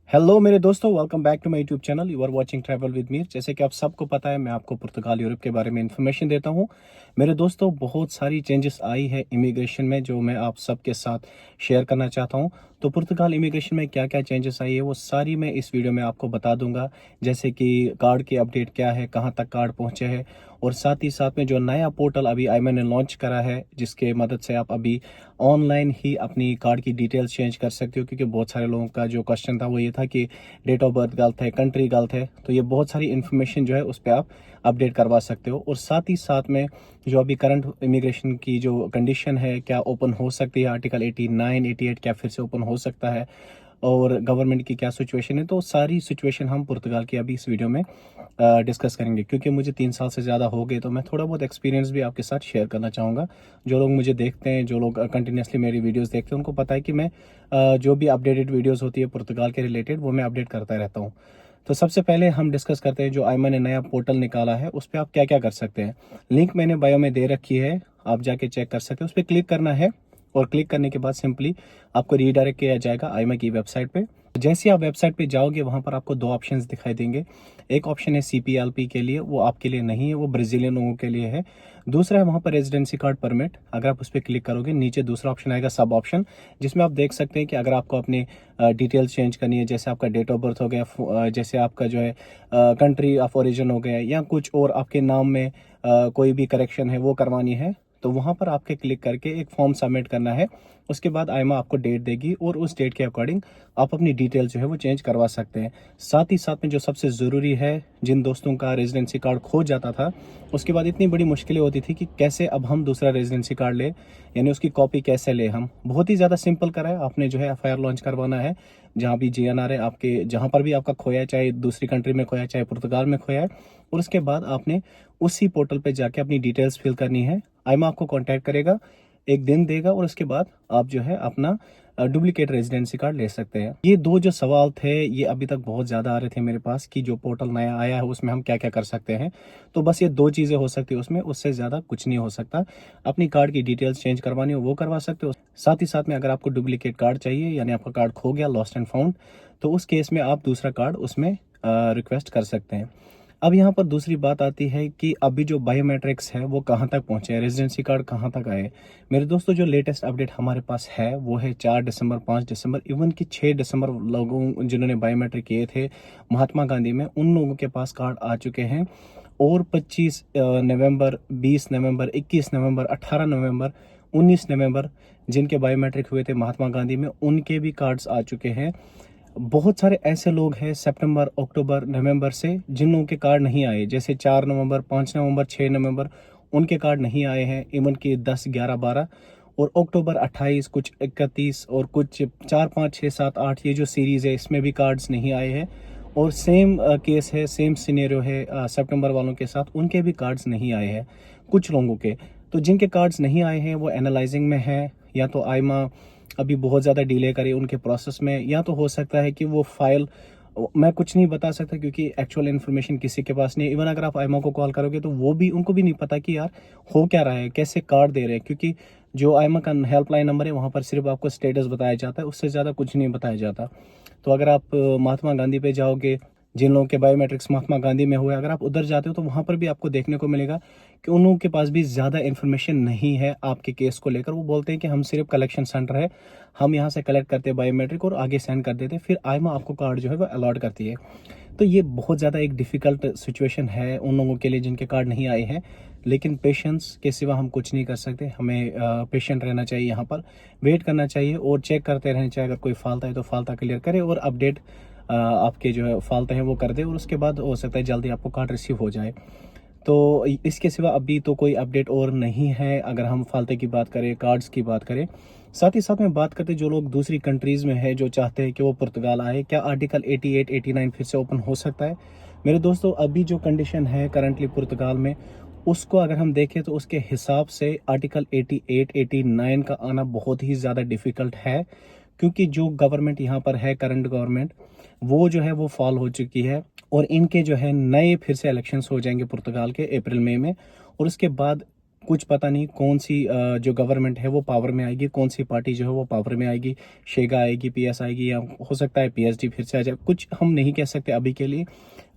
Hello मेरे दोस्तों, welcome back to my YouTube channel. You are watching travel with Mir. जैसे कि आप सबको पता है, मैं आपको पुर्तगाल यूरोप के बारे में इन्फॉर्मेशन देता हूं। मेरे दोस्तों, बहुत सारी चेंजेस आई है इमिग्रेशन में जो मैं आप सबके साथ शेयर करना चाहता हूं। तो पुर्तगाल इमिग्रेशन में क्या क्या चेंजेस आई है वो सारी मैं इस वीडियो में आपको बता दूंगा। जैसे कि कार्ड की अपडेट क्या है, कहां तक कार्ड पहुंचे हैं, और साथ ही साथ में जो नया पोर्टल अभी आईमा ने लॉन्च करा है, जिसके मदद से आप अभी ऑनलाइन ही अपनी कार्ड की डिटेल्स चेंज कर सकते हो। क्योंकि बहुत सारे लोगों का जो क्वेश्चन था वो ये था कि डेट ऑफ बर्थ गलत है, कंट्री गलत है। तो ये बहुत सारी इन्फॉर्मेशन जो है उस पर आप अपडेट करवा सकते हो। और साथ ही साथ में जो अभी करंट इमिग्रेशन की जो कंडीशन है, क्या ओपन हो सकती है, आर्टिकल 89 88 क्या फिर से ओपन हो सकता है, और गवर्नमेंट की क्या सिचुएशन है, तो सारी सिचुएशन हम पुर्तगाल की अभी इस वीडियो में डिस्कस करेंगे। क्योंकि मुझे 3 साल से ज़्यादा हो गए, तो मैं थोड़ा बहुत एक्सपीरियंस भी आपके साथ शेयर करना चाहूँगा। जो लोग मुझे देखते हैं, जो लोग कंटिन्यूसली मेरी वीडियोस देखते हैं, उनको पता है कि मैं जो भी अपडेटेड वीडियोस होती है पुर्तगाल के रिलेटेड, वो मैं अपडेट करता रहता हूँ। तो सबसे पहले हम डिस्कस करते हैं जो आईमा ने नया पोर्टल निकाला है, उस पर आप क्या क्या कर सकते हैं। लिंक मैंने बायो में दे रखी है, आप जाके चेक कर सकते हैं। उस पर क्लिक करना है, और क्लिक करने के बाद सिंपली आपको रीडायरेक्ट किया जाएगा आईमा की वेबसाइट पे। जैसे आप वेबसाइट पे जाओगे, वहां पर आपको दो ऑप्शंस दिखाई देंगे। एक ऑप्शन है सीपीएलपी के लिए, वो आपके लिए नहीं है, वो ब्राजीलियन लोगों के लिए है। दूसरा है वहां पर रेजिडेंसी कार्ड परमिट। अगर आप उस पर क्लिक करोगे, नीचे दूसरा ऑप्शन आएगा सब ऑप्शन, जिसमें आप देख सकते हैं कि अगर आपको अपनी डिटेल्स चेंज करनी है, जैसे आपका डेट ऑफ बर्थ हो गया, जैसे आपका जो है कंट्री ऑफ ओरिजिन हो गया, या कुछ और आपके नाम में कोई भी करेक्शन है वो करवानी है, तो वहां पर आपके क्लिक करके एक फॉर्म सबमिट करना है। उसके बाद आईमा आपको डेट देगी, और उस डेट के अकॉर्डिंग आप अपनी डिटेल जो है वो चेंज करवा सकते हैं। साथ ही साथ में जो सबसे ज़रूरी है, जिन दोस्तों का रेजिडेंसी कार्ड खो जाता था, उसके बाद इतनी बड़ी मुश्किलें होती थी कि कैसे अब हम दूसरा रेजिडेंसी कार्ड ले, यानी उसकी कॉपी कैसे ले। हम बहुत ही ज़्यादा सिंपल करा है। आपने जो है एफआईआर लॉन्च करवाना है, जहाँ भी जीएनआर है आपके, जहाँ पर भी आपका खोया है, चाहे दूसरी कंट्री में खोया है, चाहे पुर्तगाल में खोया है। और उसके बाद आपने उसी पोर्टल पे जाके अपनी डिटेल्स फिल करनी है। आईमा आपको कांटेक्ट करेगा, एक दिन देगा, और उसके बाद आप जो है अपना डुप्लीकेट रेजिडेंसी कार्ड ले सकते हैं। ये दो जो सवाल थे, ये अभी तक बहुत ज़्यादा आ रहे थे मेरे पास कि जो पोर्टल नया आया है उसमें हम क्या क्या कर सकते हैं। तो बस ये दो चीज़ें हो सकती है उसमें, उससे ज़्यादा कुछ नहीं हो सकता। अपनी कार्ड की डिटेल्स चेंज करवानी हो वो करवा सकते हो। साथ ही साथ में अगर आपको डुप्लीकेट कार्ड चाहिए, यानी आपका कार्ड खो गया, लॉस्ट एंड फाउंड, तो उस केस में आप दूसरा कार्ड उसमें रिक्वेस्ट कर सकते हैं। अब यहाँ पर दूसरी बात आती है कि अभी जो बायोमेट्रिक्स है वो कहाँ तक पहुँचे हैं, रेजिडेंसी कार्ड कहाँ तक आए। मेरे दोस्तों, जो लेटेस्ट अपडेट हमारे पास है वो है 4 दिसंबर, 5 दिसंबर, इवन कि 6 दिसंबर लोगों जिन्होंने बायोमेट्रिक किए थे महात्मा गांधी में, उन लोगों के पास कार्ड आ चुके हैं। और 25 नवंबर, 20 नवंबर, 21 नवंबर, 18 नवंबर, 19 नवंबर, जिनके बायोमेट्रिक हुए थे महात्मा गांधी में, उनके भी कार्ड्स आ चुके हैं। बहुत सारे ऐसे लोग हैं सितंबर, अक्टूबर, नवंबर से जिन लोगों के कार्ड नहीं आए, जैसे 4 नवंबर, 5 नवंबर, 6 नवंबर, उनके कार्ड नहीं आए हैं। इवन कि 10, 11, 12 और अक्टूबर 28, कुछ 31, और कुछ 4, 5, 6, 7, 8, ये जो सीरीज़ है इसमें भी कार्ड्स नहीं आए हैं। और सेम केस है, सेम सिनेरियो है सितंबर वालों के साथ, उनके भी कार्ड्स नहीं आए हैं कुछ लोगों के। तो जिनके कार्ड्स नहीं आए हैं वो एनालाइजिंग में है, या तो आईमा अभी बहुत ज़्यादा डिले करे उनके प्रोसेस में, या तो हो सकता है कि वो फाइल, मैं कुछ नहीं बता सकता क्योंकि एक्चुअल इन्फॉर्मेशन किसी के पास नहीं है। इवन अगर आप आईमा को कॉल करोगे तो वो भी, उनको भी नहीं पता कि यार हो क्या रहा है, कैसे कार्ड दे रहे हैं। क्योंकि जो आईमा का हेल्पलाइन नंबर है वहाँ पर सिर्फ आपको स्टेटस बताया जाता है, उससे ज़्यादा कुछ नहीं बताया जाता। तो अगर आप महात्मा गांधी पे जाओगे, जिन लोगों के बायोमेट्रिक्स महात्मा गांधी में हुए, अगर आप उधर जाते हो तो वहाँ पर भी आपको देखने को मिलेगा कि उन लोगों के पास भी ज़्यादा इन्फॉर्मेशन नहीं है आपके केस को लेकर। वो बोलते हैं कि हम सिर्फ कलेक्शन सेंटर है, हम यहाँ से कलेक्ट करते हैं बायोमेट्रिक और आगे सेंड कर देते हैं, फिर आईमा आपको कार्ड जो है वो अलॉट करती है। तो ये बहुत ज़्यादा एक डिफ़िकल्ट सिचुएशन है उन लोगों के लिए जिनके कार्ड नहीं आए हैं। लेकिन पेशेंस के सिवा हम कुछ नहीं कर सकते। हमें पेशेंट रहना चाहिए, यहाँ पर वेट करना चाहिए, और चेक करते रहना चाहिए। अगर कोई फाल्ता है तो फाल्ता क्लियर करे, और अपडेट आपके जो है फाल्ता है वो कर दे, और उसके बाद हो सकता है जल्दी आपको कार्ड रिसीव हो जाए। तो इसके सिवा अभी तो कोई अपडेट और नहीं है, अगर हम फालतू की बात करें, कार्ड्स की बात करें। साथ ही साथ में बात करते जो लोग दूसरी कंट्रीज़ में है, जो चाहते हैं कि वो पुर्तगाल आए, क्या आर्टिकल 88 89 फिर से ओपन हो सकता है। मेरे दोस्तों, अभी जो कंडीशन है करंटली पुर्तगाल में, उसको अगर हम देखें तो उसके हिसाब से आर्टिकल 88 89 का आना बहुत ही ज़्यादा डिफ़िकल्ट है। क्योंकि जो गवर्नमेंट यहाँ पर है, करंट गवर्नमेंट, वो जो है वो फॉल हो चुकी है, और इनके जो है नए फिर से इलेक्शंस हो जाएंगे पुर्तगाल के अप्रैल मई में। और उसके बाद कुछ पता नहीं कौन सी जो गवर्नमेंट है वो पावर में आएगी, कौन सी पार्टी जो है वो पावर में आएगी, शेगा आएगी, पीएस आएगी, या हो सकता है पीएसडी फिर से आ जाए, कुछ हम नहीं कह सकते अभी के लिए।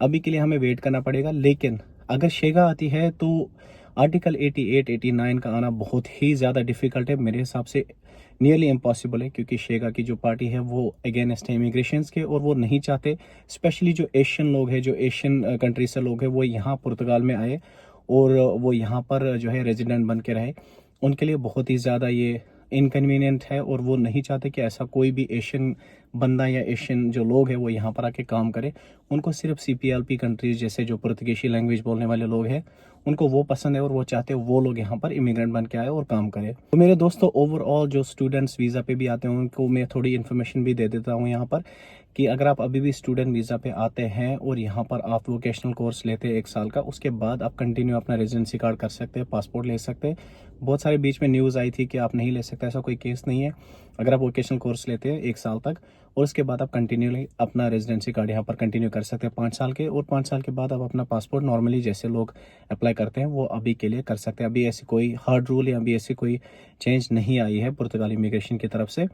अभी के लिए हमें वेट करना पड़ेगा। लेकिन अगर शेगा आती है तो आर्टिकल 88 89 का आना बहुत ही ज़्यादा डिफ़िकल्ट है, मेरे हिसाब से नियरली इम्पॉसिबल है, क्योंकि शेगा की जो पार्टी है वो अगेंस्ट है इमिग्रेशन के, और वो नहीं चाहते स्पेशली जो एशियन लोग हैं, जो एशियन कंट्री से लोग हैं, वो यहाँ पुर्तगाल में आए और वो यहाँ पर जो है रेजिडेंट बन के रहे। उनके लिए बहुत ही ज़्यादा ये इनकन्वीनियंट है, और वो नहीं चाहते कि ऐसा कोई भी एशियन बंदा या एशियन जो लोग हैं वो यहाँ पर आके काम करे। उनको सिर्फ CPLP कंट्रीज जैसे जो पुर्तगीशी लैंग्वेज बोलने वाले लोग हैं उनको वो पसंद है, और वो चाहते हैं वो लोग यहाँ पर इमिग्रेंट बन के आए और काम करें। तो मेरे दोस्तों, ओवरऑल जो स्टूडेंट्स वीज़ा पे भी आते हैं उनको मैं थोड़ी इन्फॉर्मेशन भी दे देता हूँ यहाँ पर, कि अगर आप अभी भी स्टूडेंट वीज़ा पे आते हैं और यहाँ पर आप वोकेशनल कोर्स लेते हैं 1 साल का, उसके बाद आप कंटिन्यू अपना रेजिडेंसी कार्ड कर सकते हैं, पासपोर्ट ले सकते हैं। बहुत सारे बीच में न्यूज़ आई थी कि आप नहीं ले सकते, ऐसा कोई केस नहीं है। अगर आप वोकेशनल कोर्स लेते हैं 1 साल तक और उसके बाद आप कंटिन्यूली अपना रेजिडेंसी कार्ड यहाँ पर कंटिन्यू कर सकते हैं 5 साल के, और 5 साल के बाद आप अपना पासपोर्ट नॉर्मली जैसे लोग अप्लाई करते हैं वो अभी के लिए कर सकते हैं। अभी ऐसी कोई हार्ड रूल या अभी ऐसी कोई चेंज नहीं आई है पुर्तगाली इमिग्रेशन की तरफ से।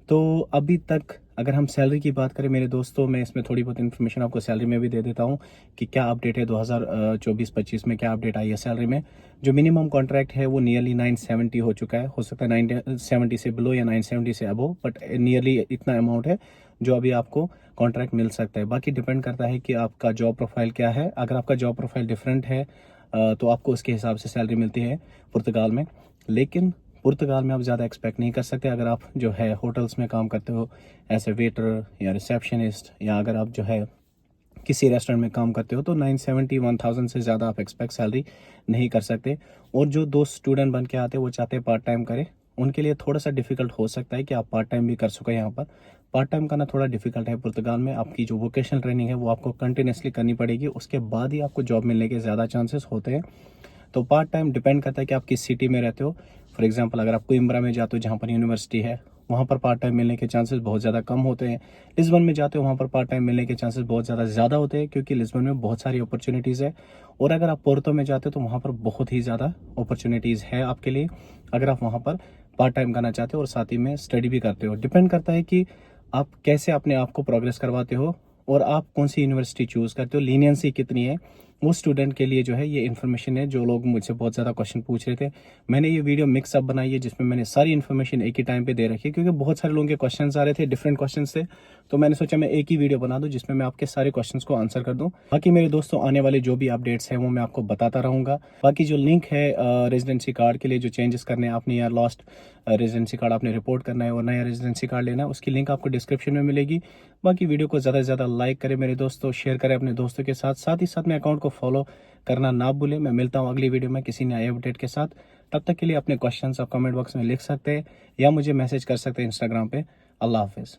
तो अभी तक अगर हम सैलरी की बात करें मेरे दोस्तों, मैं इसमें थोड़ी बहुत इन्फॉर्मेशन आपको सैलरी में भी दे देता हूँ कि क्या अपडेट है 2024-25 में, क्या अपडेट आई है सैलरी में। जो मिनिमम कॉन्ट्रैक्ट है वो नियरली 970 हो चुका है, हो सकता है 970 से बिलो या 970 से अबो, बट नियरली इतना अमाउंट है जो अभी आपको कॉन्ट्रैक्ट मिल सकता है। बाकी डिपेंड करता है कि आपका जॉब प्रोफाइल क्या है। अगर आपका जॉब प्रोफाइल डिफरेंट है तो आपको उसके हिसाब से सैलरी मिलती है पुर्तगाल में। लेकिन पुर्तगाल में आप ज़्यादा एक्सपेक्ट नहीं कर सकते। अगर आप जो है होटल्स में काम करते हो एज ए वेटर या रिसेप्शनिस्ट, या अगर आप जो है किसी रेस्टोरेंट में काम करते हो, तो 970 1000 से ज़्यादा आप एक्सपेक्ट सैलरी नहीं कर सकते। और जो 2 स्टूडेंट बन के आते हैं वो चाहते हैं पार्ट टाइम करें, उनके लिए थोड़ा सा डिफिकल्ट हो सकता है कि आप पार्ट टाइम भी कर सको। यहाँ पर पार्ट टाइम करना थोड़ा डिफिकल्ट है पुर्तगाल में। आपकी जो वोकेशनल ट्रेनिंग है वो आपको कंटिन्यूसली करनी पड़ेगी, उसके बाद ही आपको जॉब मिलने के ज़्यादा चांसेस होते हैं। तो पार्ट टाइम डिपेंड करता है कि आप किस सिटी में रहते हो। फॉर एग्जांपल, अगर आप कोइम्ब्रा में जाते हो जहाँ पर यूनिवर्सिटी है, वहाँ पर पार्ट टाइम मिलने के चांसेस बहुत ज़्यादा कम होते हैं। लिस्बन में जाते हो वहाँ पर पार्ट टाइम मिलने के चांसेस बहुत ज़्यादा होते हैं, क्योंकि लिस्बन में बहुत सारी अपॉर्चुनिटीज़ है। और अगर आप पोर्तो में जाते हो तो वहाँ पर बहुत ही ज़्यादा अपॉर्चुनिटीज़ है आपके लिए, अगर आप वहाँ पर पार्ट टाइम करना चाहते हो और साथ ही में स्टडी भी करते हो। डिपेंड करता है कि आप कैसे अपने आप को प्रोग्रेस करवाते हो और आप कौन सी यूनिवर्सिटी चूज़ करते हो, लीनियंसी कितनी है, वो स्टूडेंट के लिए जो है ये इन्फॉर्मेशन है। जो लोग मुझसे बहुत ज़्यादा क्वेश्चन पूछ रहे थे, मैंने ये वीडियो मिक्सअप बनाई है जिसमें मैंने सारी इन्फॉर्मेशन एक ही टाइम पे दे रखी है, क्योंकि बहुत सारे लोगों के क्वेश्चंस आ रहे थे, डिफरेंट क्वेश्चंस थे। तो मैंने सोचा मैं एक ही वीडियो बना दूं जिसमें मैं आपके सारे क्वेश्चंस को आंसर कर दूं। बाकी मेरे दोस्तों, आने वाले जो भी अपडेट्स हैं वो मैं आपको बताता रहूँगा। बाकी जो लिंक है रेजिडेंसी कार्ड के लिए जो चेंजेस करने हैं आपने, या लॉस्ट रेजिडेंसी कार्ड आपने रिपोर्ट करना है और नया रेजिडेंसी कार्ड लेना है, उसकी लिंक आपको डिस्क्रिप्शन में मिलेगी। बाकी वीडियो को ज़्यादा से ज़्यादा लाइक करें मेरे दोस्तों, शेयर करें अपने दोस्तों के साथ, साथ ही साथ में अकाउंट को फॉलो करना ना भूलें। मैं मिलता हूँ अगली वीडियो में किसी नए अपडेट के साथ। तब तक के लिए अपने क्वेश्चंस आप कमेंट बॉक्स में लिख सकते हैं या मुझे मैसेज कर सकते हैं इंस्टाग्राम पे। अल्लाह हाफिज़।